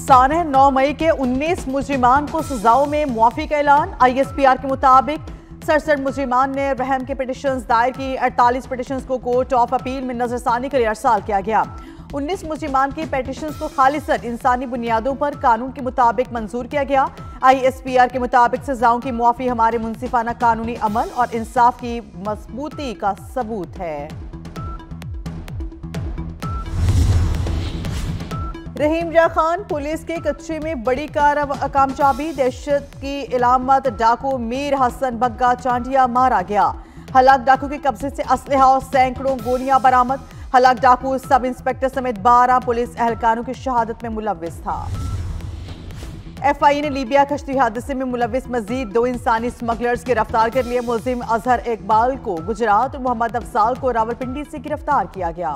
सानह 9 मई के 19 मुजरिमान को सजाओं में मुआफी का ऐलान। ISPR के मुताबिक 67 मुजरिमान ने रहम के पिटिशंस दायर की। 48 पिटिशंस को कोर्ट ऑफ अपील में नजरसानी के लिए अरसाल किया गया। 19 मुजरिमान की पिटिशंस को खालिसन इंसानी बुनियादों पर कानून के मुताबिक मंजूर किया गया। ISPR के मुताबिक सजाओं की मुआफी हमारे मुनसिफाना कानूनी अमल और इंसाफ की मजबूती का सबूत है। रहीम जा खान पुलिस के कच्चे में बड़ी कामयाबी। दहशत की इलामत डाकू मीर हसन बग्गा चांडिया मारा गया। हलाक डाकू के कब्जे से असलहा और सैकड़ों गोलियां बरामद। हलाक डाकू सब इंस्पेक्टर समेत 12 पुलिस एहलकारों की शहादत में मुलव्विस था। FI ने लीबिया कश्ती हादसे में मुलव्विस मजीद 2 इंसानी स्मगलर्स गिरफ्तार कर लिए। मुलजिम अजहर इकबाल को गुजरात और मोहम्मद अफजाल को रावलपिंडी से गिरफ्तार किया गया।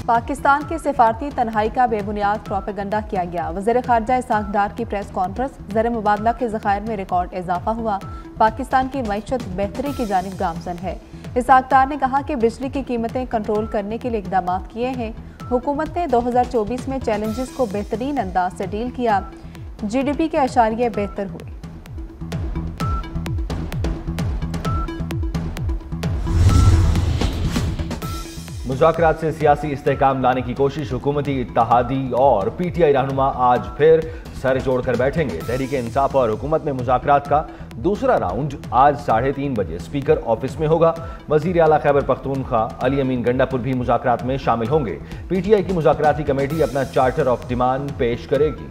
पाकिस्तान की सिफारती तन्हाई का बेबुनियाद प्रोपेगंडा किया गया। वज़ीर ख़ारजा इसाक डार की प्रेस कॉन्फ्रेंस। ज़र मुबादला के ज़खायर में रिकॉर्ड इजाफा हुआ। पाकिस्तान की मईशत बेहतरी की जानिब गामजन है। इसाक डार ने कहा कि बिजली की कीमतें कंट्रोल करने के लिए इकदाम किए हैं। हुकूमत ने 2024 में चैलेंजेस को बेहतरीन अंदाज से डील किया। GDP के अशारिये बेहतर हुए। मुज़ाकरात से सियासी इस्तेहकाम लाने की कोशिश। हुकूमती इत्तेहादी और PTI रहनुमा आज फिर सर जोड़कर बैठेंगे। तहरीक इंसाफ और हुकूमत में मुज़ाकरात का दूसरा राउंड आज 3:30 बजे स्पीकर ऑफिस में होगा। वज़ीर आला खैबर पख्तूनख्वा अली अमीन गंडापुर भी मुज़ाकरात में शामिल होंगे। PTI की मुज़ाकराती कमेटी अपना चार्टर ऑफ डिमांड पेश करेगी।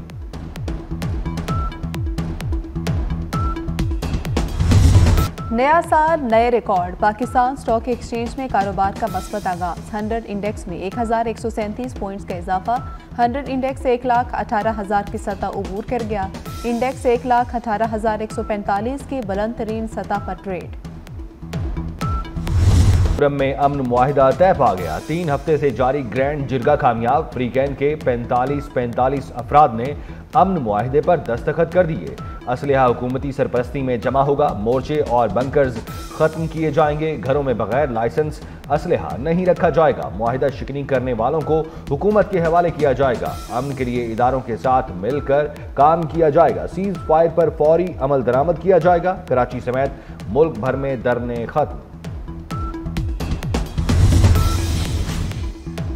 नया साल नए रिकॉर्ड। पाकिस्तान स्टॉक एक्सचेंज में कारोबार का मस्बत आगाज। 100 इंडेक्स में 1137 पॉइंट्स का इजाफा। 100 इंडेक्स 1,18,000 की सतह उबूर कर गया। इंडेक्स 1,18,145 की बुलंद तरीन सतह पर ट्रेड। में अमन मुआहिदा तय पा गया। 3 हफ्ते से जारी ग्रैंड जिरगा कामयाब। फ्रीकैन के 45 अफराद ने अमन मुआहिदे पर दस्तखत कर दिए। असलहा हुकूमती सरपरस्ती में जमा होगा। मोर्चे और बंकर्स खत्म किए जाएंगे। घरों में बगैर लाइसेंस असलहा नहीं रखा जाएगा। मुआहिदा शिकनी करने वालों को हुकूमत के हवाले किया जाएगा। अमन के लिए इदारों के साथ मिलकर काम किया जाएगा। सीज फायर पर फौरी अमल दरामद किया जाएगा। कराची समेत मुल्क भर में धरने खत्म।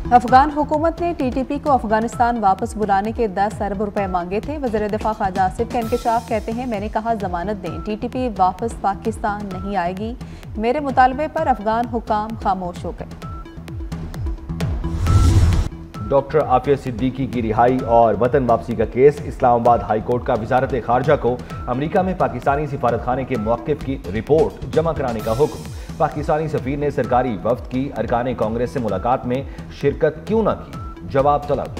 अफगान हुकूमत ने TTP को अफगानिस्तान वापस बुलाने के 10 अरब रुपए मांगे थे। वज़ीर दिफा ख्वाजा आसिफ का इंकशाफ। कहते हैं मैंने कहा जमानत दें, TTP वापस पाकिस्तान नहीं आएगी। मेरे मुतालबे पर अफगान हुकाम खामोश हो गए। डॉक्टर आफिया सिद्दीकी की रिहाई और वतन वापसी का केस। इस्लामाबाद हाई कोर्ट का वजारत खारजा को अमरीका में पाकिस्तानी सिफारतखाने के मौक़िफ़ की रिपोर्ट जमा कराने का हुक्म। पाकिस्तानी सफीर ने सरकारी वफ्द की अरकान कांग्रेस से मुलाकात में शिरकत क्यों न की, जवाब तलब।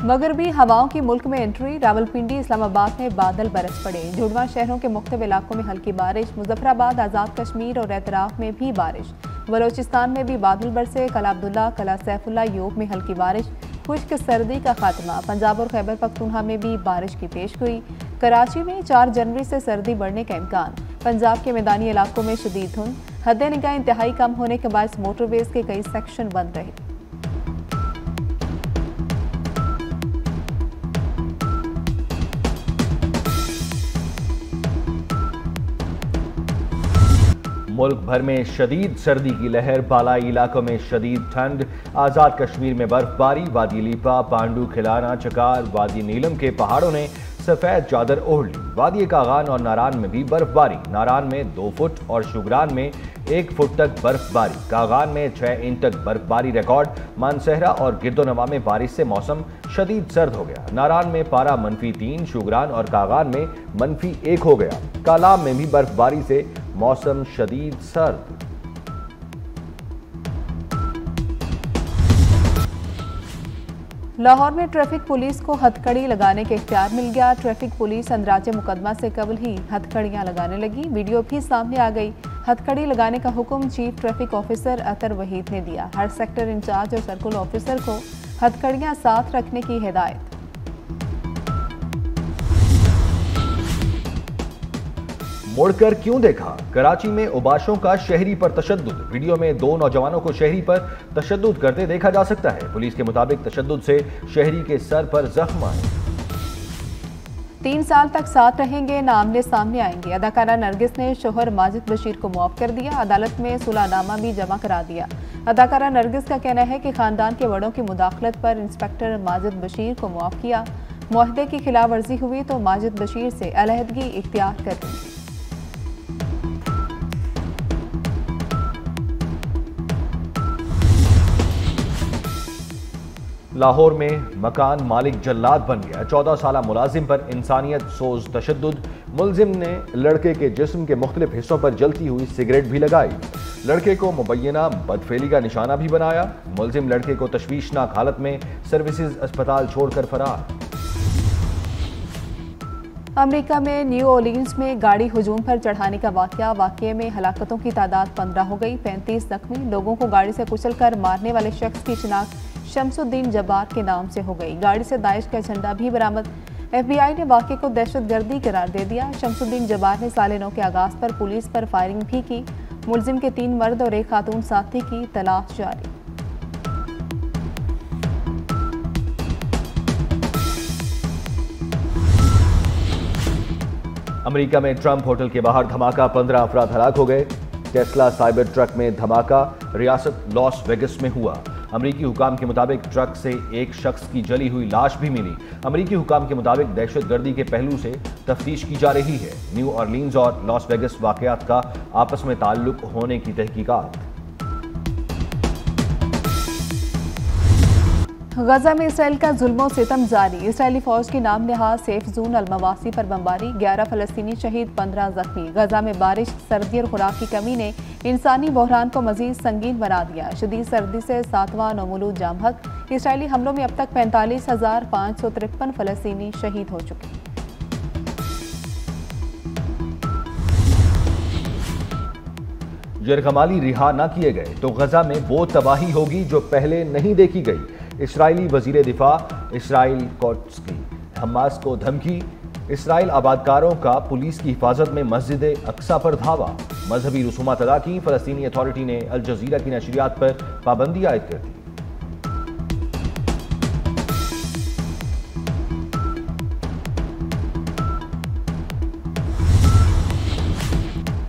मगरबी हवाओं की मुल्क में एंट्री। रावलपिंडी इस्लामाबाद में बादल बरस पड़े। जुड़वा शहरों के मुख्तलिफ इलाकों में हल्की बारिश। मुजफ्फराबाद, आज़ाद कश्मीर और एतराफ में भी बारिश। बलोचिस्तान में भी बादल बरसे। कला अब्दुल्ला, कला सैफुल्ला, योग में हल्की बारिश। खुश्क सर्दी का खात्मा। पंजाब और खैबर पख्तूनख्वा में भी बारिश की पेशगोई। कराची में 4 जनवरी से सर्दी बढ़ने का इम्कान। पंजाब के मैदानी इलाकों में शदीद धुंध। हद निगाह इंतहाई कम होने के बायस मोटरवेज के कई सेक्शन बंद रहे। मुल्क भर में शदीद सर्दी की लहर। बालाई इलाकों में शदीद ठंड। आज़ाद कश्मीर में बर्फबारी। वादी लीपा, पांडू, खिलाना, चकार, वादी नीलम के पहाड़ों ने सफ़ेद चादर ओढ़ ली। वादी कागान और नारान में भी बर्फबारी। नारान में 2 फुट और शुगरान में 1 फुट तक बर्फबारी। कागान में 6 इंच तक बर्फबारी रिकॉर्ड। मानसहरा और गिरदोनवा में बारिश से मौसम शदीद सर्द हो गया। नारान में पारा -3, शुगरान और कागान में -1 हो गया। कालाम में भी बर्फबारी से मौसम शदीद सर्द। लाहौर में ट्रैफिक पुलिस को हथकड़ी लगाने के इख्तियार मिल गया। ट्रैफिक पुलिस अंदराज मुकदमा से कबल ही हथकड़ियां लगाने लगी। वीडियो भी सामने आ गई। हथकड़ी लगाने का हुक्म चीफ ट्रैफिक ऑफिसर अतर वहीद ने दिया। हर सेक्टर इंचार्ज और सर्कुलर ऑफिसर को हथकड़ियां साथ रखने की हिदायत। मुड़कर क्यों देखा? कराची में उबाशों का शहरी पर तशद्दुद। वीडियो में 2 नौजवानों को शहरी पर तशद्दुद करते देखा जा सकता है। पुलिस के मुताबिक तशद्दुद से शहरी के सर पर जख्म आए। 3 साल तक साथ रहेंगे ना आमने सामने आएंगे। अदाकारा नरगिस ने शोहर माजिद बशीर को मुआफ कर दिया। अदालत में सुलहनामा भी जमा करा दिया। अदाकारा नरगिस का कहना है कि खानदान के बड़ों की मुदाखलत पर इंस्पेक्टर माजिद बशीर को मुआफ किया। मुआहदे की खिलाफ वर्जी हुई तो माजिद बशीर से अलहदगी इख्तियार कर लेंगे। लाहौर में मकान मालिक जल्लाद बन गया। 14 साला मुलाजिम पर इंसानियत सोज तशद्दुद। मुलजिम ने लड़के के जिस्म के मुख्तलिफ हिस्सों पर जलती हुई सिगरेट भी लगाई। लड़के को मुबैना बदफेली का निशाना भी बनाया। मुलजिम लड़के को तशवीशनाक हालत में सर्विसेज अस्पताल छोड़कर फरार। अमेरिका में न्यू ऑर्लिन्स में गाड़ी हुजूम पर चढ़ाने का वाक़ये में हलाकतों की तादाद 15 हो गई। 35 जख्मी। लोगों को गाड़ी से कुचलकर मारने वाले शख्स की शिनाख्त शमसुद्दीन जब्बार के नाम से हो गई। गाड़ी से दाइश का झंडा भी बरामद। FBI ने वाक़े को दहशतगर्दी करार दे दिया। शमसुद्दीन जब्बार ने साल 9 के आगाज पर पुलिस पर फायरिंग भी की। मुलजिम के 3 मर्द और 1 खातून साथी की तलाश जारी। अमेरिका में ट्रंप होटल के बाहर धमाका, 15 अफराद हलाक हो गए। टेस्ला साइबर ट्रक में धमाका रियासत लॉस वेगस में हुआ। अमरीकी हुकाम के मुताबिक ट्रक से एक शख्स की जली हुई लाश भी मिली। अमरीकी हुकाम के मुताबिक दहशतगर्दी के पहलू से तफ्तीश की जा रही है। न्यू ऑर्लिन्स और लॉस वेगस वाकयात का आपस में ताल्लुक होने की तहकीकात। गजा में इसराइल का जुल्म सितम जारी। इसराइली फौज की नाम नहाज सेफ जोन अलमवासी पर बमबारी। 11 फलस्तीनी शहीद, 15 जख्मी। गजा में बारिश, सर्दी और खुराक की कमी ने इंसानी बहरान को मजीद संगीन बना दिया। शदीद सर्दी से 7वां नौमुलूद जामहक। इसराइली हमलों में अब तक 45,553 फलस्तीनी शहीद हो चुके। यरगमाली रिहा न किए गए तो गजा में वो तबाही होगी जो पहले नहीं देखी गई। इसराइली वजीर दिफा इसराइल कोट्स की हमास को धमकी। इसराइल आबादकारों का पुलिस की हिफाजत में मस्जिद अक्सा पर धावा। मजहबी रसूमात अदा की। फलस्तीनी अथॉरिटी ने अल जजीरा की नशरियात पर पाबंदी आयद कर दी।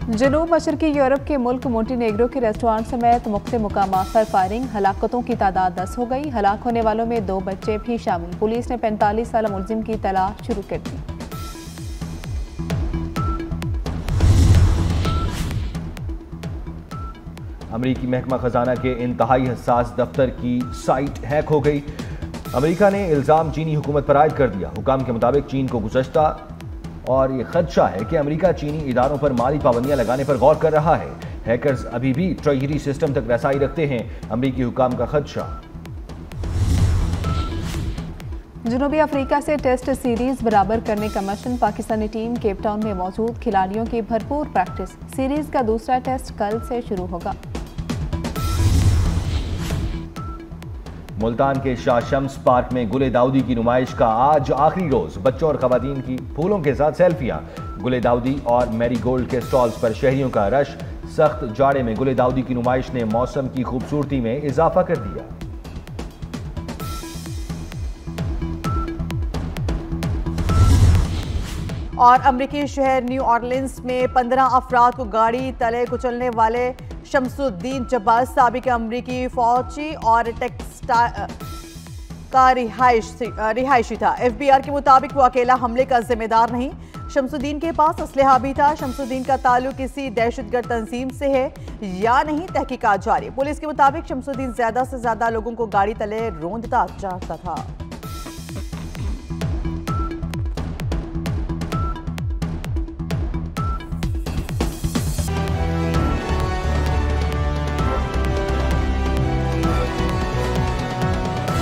जनूब मशरकी यूरोप के मुल्क मोंटेनेग्रो के रेस्टोरेंट समेत मुख्तलिफ मुकामात पर फायरिंग। हलाकतों की तादाद 10 हो गई। हलाक होने वालों में 2 बच्चे भी शामिल। पुलिस ने 45 साला मुलजिम की तलाश शुरू कर दी। अमरीकी महकमा खजाना के इंतहाई हसास दफ्तर की साइट हैक हो गई। अमरीका ने इल्जाम चीनी हुकूमत पर आयद कर दिया। हुकाम के मुताबिक चीन को गुज़श्ता और ये खदशा है कि अमेरिका चीनी इदारों पर माली पाबंदियां लगाने पर गौर कर रहा है। हैकर्स अभी भी ट्रेजरी सिस्टम तक रसाई रखते हैं। अमरीकी हुकाम का खदशा। जनूबी अफ्रीका से टेस्ट सीरीज बराबर करने का mission. Pakistani team Cape Town में मौजूद। खिलाड़ियों की भरपूर प्रैक्टिस। सीरीज का दूसरा टेस्ट कल से शुरू होगा। मुल्तान के शाह शम्स पार्क में गुले दाऊदी की नुमाइश का आज आखिरी रोज। बच्चों और खवातीन की फूलों के साथ सेल्फियां। गुले दाऊदी और मैरीगोल्ड के स्टॉल्स पर शहरियों का रश। सख्त जाड़े में गुले दाऊदी की नुमाइश ने मौसम की खूबसूरती में इजाफा कर दिया। और अमरीकी शहर न्यू ऑर्लिन्स में 15 अफराद को गाड़ी तले कुचलने वाले शमसुद्दीन जब्बार साबिक अमरीकी फौजी और टेक्सटाइल का रिहायशी था। FBI के मुताबिक वो अकेला हमले का जिम्मेदार नहीं। शमसुद्दीन के पास असलहा भी था। शमसुद्दीन का ताल्लुक किसी दहशतगर्द तंजीम से है या नहीं, तहकीकात जारी। पुलिस के मुताबिक शमसुद्दीन ज्यादा से ज्यादा लोगों को गाड़ी तले रौंदता चाहता था।